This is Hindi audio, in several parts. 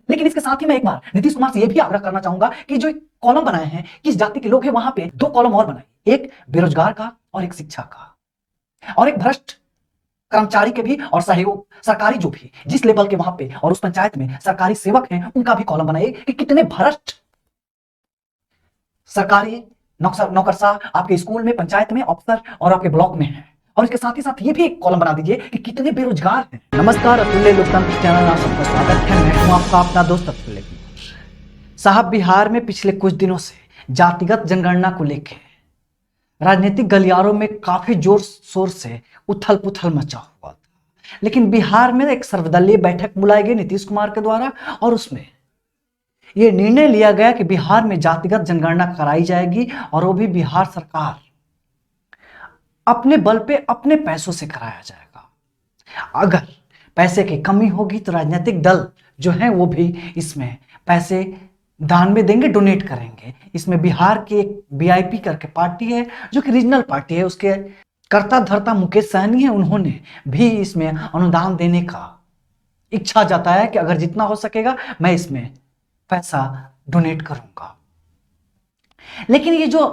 लेकिन इसके साथ ही मैं एक बार नीतीश कुमार से यह भी आग्रह करना चाहूंगा कि जो एक कॉलम बनाए हैं किस जाति के लोग हैं, वहां पे 2 कॉलम और बनाए, एक बेरोजगार का और एक शिक्षा का, और एक भ्रष्ट कर्मचारी के भी और सहयोग सरकारी जो भी जिस लेवल के वहां पे और उस पंचायत में सरकारी सेवक हैं उनका भी कॉलम बनाइए कि कितने भ्रष्ट सरकारी नौकरशाह आपके स्कूल में, पंचायत में, अफसर और आपके ब्लॉक में है। और इसके साथ ही साथ ये भी एक कॉलम बना दीजिए कि कितने बेरोजगार हैं। नमस्कार, अतुल्य लोकतंत्र चैनल में आप सबका स्वागत है। मैं हूं आपका अपना दोस्त अतुल्य साहब। बिहार में पिछले कुछ दिनों से जातिगत जनगणना को लेकर राजनीतिक गलियारों में काफी जोर शोर से उथल पुथल मचा हुआ था, लेकिन बिहार में एक सर्वदलीय बैठक बुलाई गई नीतीश कुमार के द्वारा और उसमें यह निर्णय लिया गया कि बिहार में जातिगत जनगणना कराई जाएगी और वो भी बिहार सरकार अपने बल पे अपने पैसों से कराया जाएगा। अगर पैसे की कमी होगी तो राजनीतिक दल जो है वो भी इसमें पैसे दान में देंगे, डोनेट करेंगे। इसमें बिहार की एक बीआईपी करके पार्टी है जो कि रीजनल पार्टी है, उसके कर्ता धर्ता मुकेश सहनी है, उन्होंने भी इसमें अनुदान देने का इच्छा जताया कि अगर जितना हो सकेगा मैं इसमें पैसा डोनेट करूंगा। लेकिन ये जो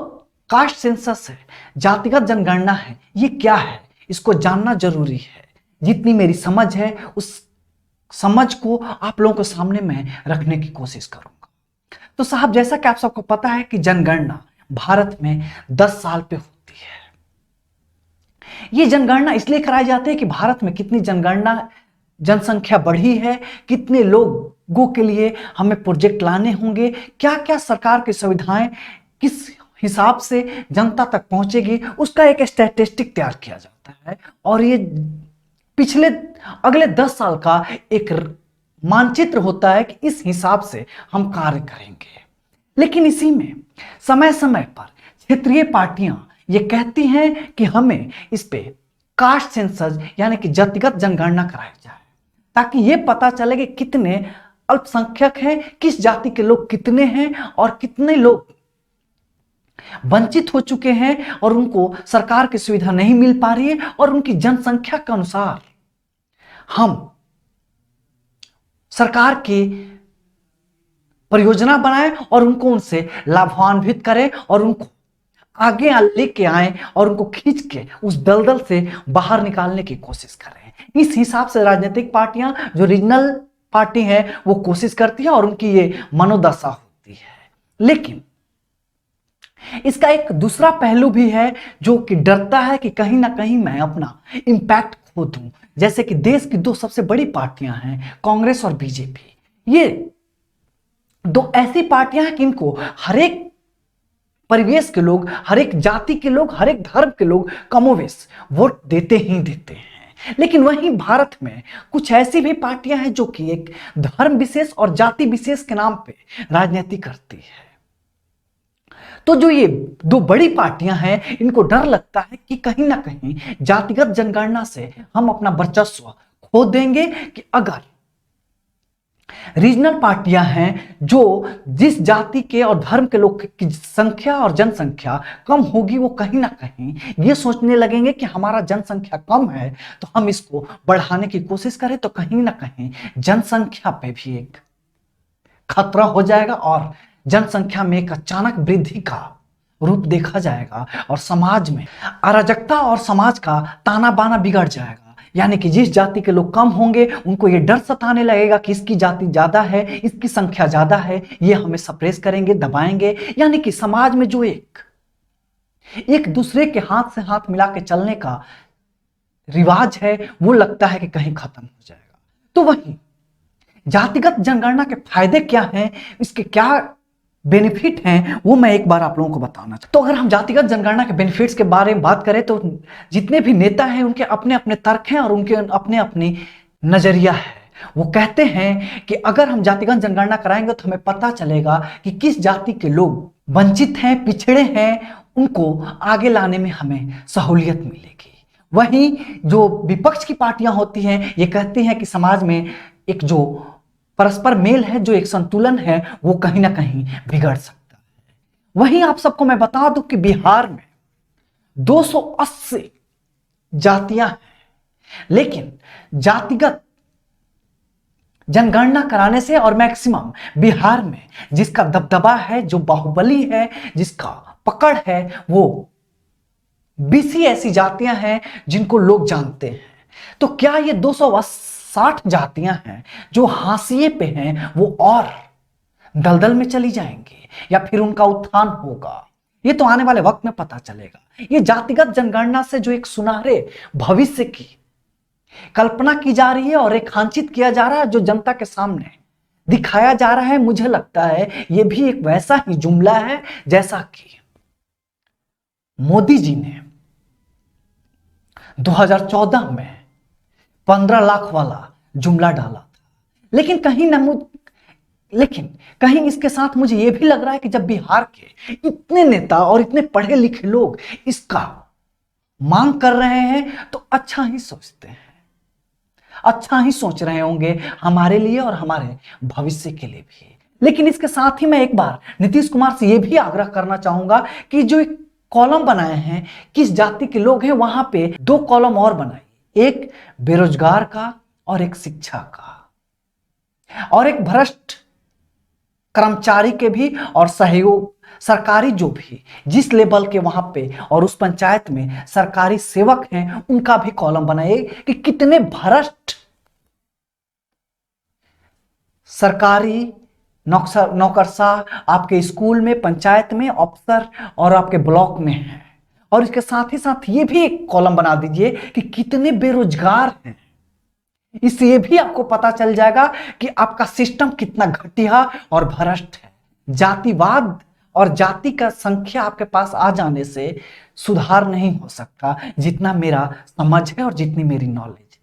कास्ट सेंसस है, जातिगत जनगणना है, ये क्या है, इसको जानना जरूरी है। जितनी मेरी समझ है उस समझ को आप लोगों के सामने मैं रखने की कोशिश करूंगा। तो साहब, जैसा कि आप सबको पता है कि जनगणना भारत में 10 साल पे होती है। ये जनगणना इसलिए कराई जाती है कि भारत में कितनी जनसंख्या बढ़ी है, कितने लोगों के लिए हमें प्रोजेक्ट लाने होंगे, क्या क्या सरकार की सुविधाएं किस हिसाब से जनता तक पहुंचेगी, उसका एक स्टैटिस्टिक तैयार किया जाता है। और ये पिछले अगले 10 साल का एक मानचित्र होता है कि इस हिसाब से हम कार्य करेंगे। लेकिन इसी में समय समय पर क्षेत्रीय पार्टियां ये कहती हैं कि हमें इस पे कास्ट सेंसस यानी कि जातिगत जनगणना कराई जाए, ताकि ये पता चले कि कितने अल्पसंख्यक हैं, किस जाति के लोग कितने हैं और कितने लोग वंचित हो चुके हैं और उनको सरकार की सुविधा नहीं मिल पा रही है, और उनकी जनसंख्या के अनुसार हम सरकार की परियोजना बनाएं और उनको उनसे लाभान्वित करें और उनको आगे लेके आए और उनको खींच के उस दलदल से बाहर निकालने की कोशिश करें। इस हिसाब से राजनीतिक पार्टियां जो रीजनल पार्टी है वो कोशिश करती है और उनकी ये मनोदशा होती है। लेकिन इसका एक दूसरा पहलू भी है जो कि डरता है कि कहीं ना कहीं मैं अपना इंपैक्ट खो दूं। जैसे कि देश की 2 सबसे बड़ी पार्टियां हैं, कांग्रेस और बीजेपी। ये 2 ऐसी पार्टियां हैं कि इनको हर एक परिवेश के लोग, हर एक जाति के लोग, हर एक धर्म के लोग कमोवेश वोट देते ही देते हैं। लेकिन वहीं भारत में कुछ ऐसी भी पार्टियां हैं जो कि एक धर्म विशेष और जाति विशेष के नाम पे राजनीति करती है। तो जो ये 2 बड़ी पार्टियां हैं, इनको डर लगता है कि कहीं ना कहीं जातिगत जनगणना से हम अपना वर्चस्व खो देंगे, कि अगर रीजनल पार्टियां हैं जो जिस जाति के और धर्म के लोग की संख्या और जनसंख्या कम होगी, वो कहीं ना कहीं ये सोचने लगेंगे कि हमारा जनसंख्या कम है तो हम इसको बढ़ाने की कोशिश करें, तो कहीं ना कहीं जनसंख्या पे भी एक खतरा हो जाएगा और जनसंख्या में एक अचानक वृद्धि का रूप देखा जाएगा और समाज में अराजकता और समाज का ताना बाना बिगड़ जाएगा। यानी कि जिस जाति के लोग कम होंगे उनको ये डर सताने लगेगा कि इसकी जाति ज्यादा है, इसकी संख्या ज्यादा है, ये हमें सप्रेस करेंगे, दबाएंगे। यानी कि समाज में जो एक दूसरे के हाथ से हाथ मिला के चलने का रिवाज है वो लगता है कि कहीं खत्म हो जाएगा। तो वहीं जातिगत जनगणना के फायदे क्या हैं, इसके क्या बेनिफिट हैं, वो मैं एक बार आप लोगों को बताना चाहता हूं। तो अगर हम जातिगत जनगणना के बेनिफिट्स के बारे में बात करें तो जितने भी नेता हैं उनके अपने अपने तर्क हैं और उनके अपने अपने नजरिया है। वो कहते हैं कि अगर हम जातिगत जनगणना कराएंगे तो हमें पता चलेगा कि किस जाति के लोग वंचित हैं, पिछड़े हैं, उनको आगे लाने में हमें सहूलियत मिलेगी। वहीं जो विपक्ष की पार्टियां होती हैं ये कहती हैं कि समाज में एक जो परस्पर मेल है, जो एक संतुलन है, वो कहीं ना कहीं बिगड़ सकता है। वहीं आप सबको मैं बता दूं कि बिहार में 280 जातियां हैं, लेकिन जातिगत जनगणना कराने से, और मैक्सिमम बिहार में जिसका दबदबा है, जो बाहुबली है, जिसका पकड़ है, वो 20 ही ऐसी जातियां हैं जिनको लोग जानते हैं। तो क्या ये 260 जातियां हैं जो हाशिए पे हैं, वो और दलदल में चली जाएंगी या फिर उनका उत्थान होगा? ये तो आने वाले वक्त में पता चलेगा। ये जातिगत जनगणना से जो एक सुनहरे भविष्य की कल्पना की जा रही है और रेखांकित किया जा रहा है, जो जनता के सामने दिखाया जा रहा है, मुझे लगता है ये भी एक वैसा ही जुमला है जैसा कि मोदी जी ने 2014 में 15 लाख वाला जुमला डाला था। लेकिन कहीं इसके साथ मुझे यह भी लग रहा है कि जब बिहार के इतने नेता और इतने पढ़े लिखे लोग इसका मांग कर रहे हैं तो अच्छा ही सोचते हैं, अच्छा ही सोच रहे होंगे हमारे लिए और हमारे भविष्य के लिए भी। लेकिन इसके साथ ही मैं एक बार नीतीश कुमार से यह भी आग्रह करना चाहूंगा कि जो एक कॉलम बनाए हैं किस जाति के लोग हैं, वहां पे 2 कॉलम और बनाइए, एक बेरोजगार का और एक शिक्षा का, और एक भ्रष्ट कर्मचारी के भी, और सहयोग सरकारी जो भी जिस लेवल के वहां पे और उस पंचायत में सरकारी सेवक हैं उनका भी कॉलम बनाइए कि कितने भ्रष्ट सरकारी नौकरशाह आपके स्कूल में, पंचायत में, अफसर और आपके ब्लॉक में हैं। और इसके साथ ही साथ ये भी एक कॉलम बना दीजिए कि कितने बेरोजगार हैं। इससे ये भी आपको पता चल जाएगा कि आपका सिस्टम कितना घटिया और भ्रष्ट है। जातिवाद और जाति का संख्या आपके पास आ जाने से सुधार नहीं हो सकता, जितना मेरा समझ है और जितनी मेरी नॉलेज है।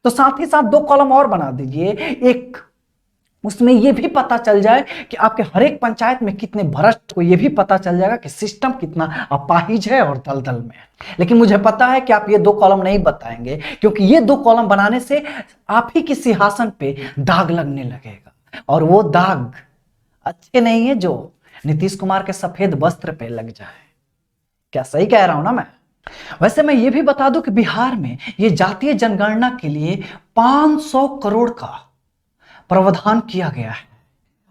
तो साथ ही साथ 2 कॉलम और बना दीजिए, एक उसमें यह भी पता चल जाए कि आपके हर एक पंचायत में कितने भ्रष्ट को, यह भी पता चल जाएगा कि सिस्टम कितना अपाहिज है और दलदल में। लेकिन मुझे पता है कि आप ये 2 कॉलम नहीं बताएंगे, क्योंकि ये 2 कॉलम बनाने से आप ही के सिंहासन पे दाग लगने लगेगा, और वो दाग अच्छे नहीं है जो नीतीश कुमार के सफेद वस्त्र पे लग जाए। क्या सही कह रहा हूं ना मैं? वैसे मैं ये भी बता दूं कि बिहार में ये जातीय जनगणना के लिए 500 करोड़ का प्रावधान किया गया है।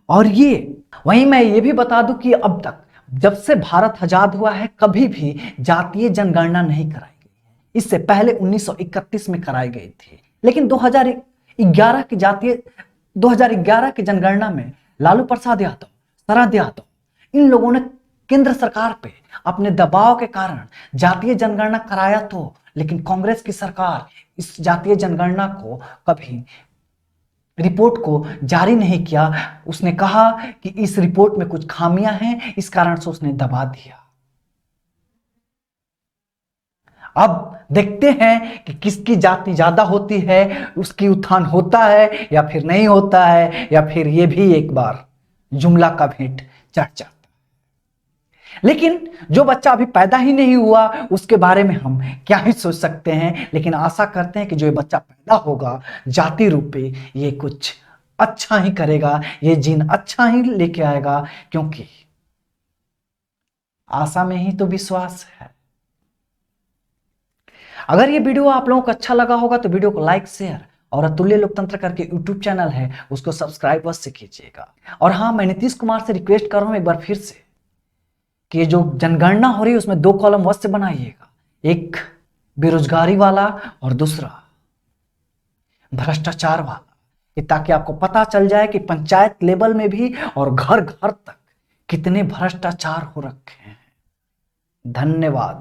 और ये वहीं मैं ये भी बता दूं कि अब तक जब से भारत आजाद हुआ है कभी भी जातीय जनगणना नहीं कराई गई है। इससे पहले 1931 में कराई गई थी, लेकिन 2011 की जनगणना में लालू प्रसाद यादव, शरद यादव, इन लोगों ने केंद्र सरकार पे अपने दबाव के कारण जातीय जनगणना कराया तो, लेकिन कांग्रेस की सरकार इस जातीय जनगणना को कभी रिपोर्ट को जारी नहीं किया। उसने कहा कि इस रिपोर्ट में कुछ खामियां हैं, इस कारण से उसने दबा दिया। अब देखते हैं कि किसकी जाति ज्यादा होती है, उसकी उत्थान होता है या फिर नहीं होता है, या फिर यह भी एक बार जुमला का भेंट चढ़ जाता है। लेकिन जो बच्चा अभी पैदा ही नहीं हुआ उसके बारे में हम क्या ही सोच सकते हैं। लेकिन आशा करते हैं कि जो ये बच्चा पैदा होगा जाति रूपी, ये कुछ अच्छा ही करेगा, ये जीन अच्छा ही लेके आएगा, क्योंकि आशा में ही तो विश्वास है। अगर ये वीडियो आप लोगों को अच्छा लगा होगा तो वीडियो को लाइक, शेयर और अतुल्य लोकतंत्र करके यूट्यूब चैनल है उसको सब्सक्राइब अवश्य कीजिएगा। और हाँ, मैं नीतीश कुमार से रिक्वेस्ट कर रहा हूं एक बार फिर से कि जो जनगणना हो रही है उसमें 2 कॉलम अवश्य बनाइएगा, एक बेरोजगारी वाला और दूसरा भ्रष्टाचार वाला, ताकि आपको पता चल जाए कि पंचायत लेवल में भी और घर घर तक कितने भ्रष्टाचार हो रखे हैं। धन्यवाद।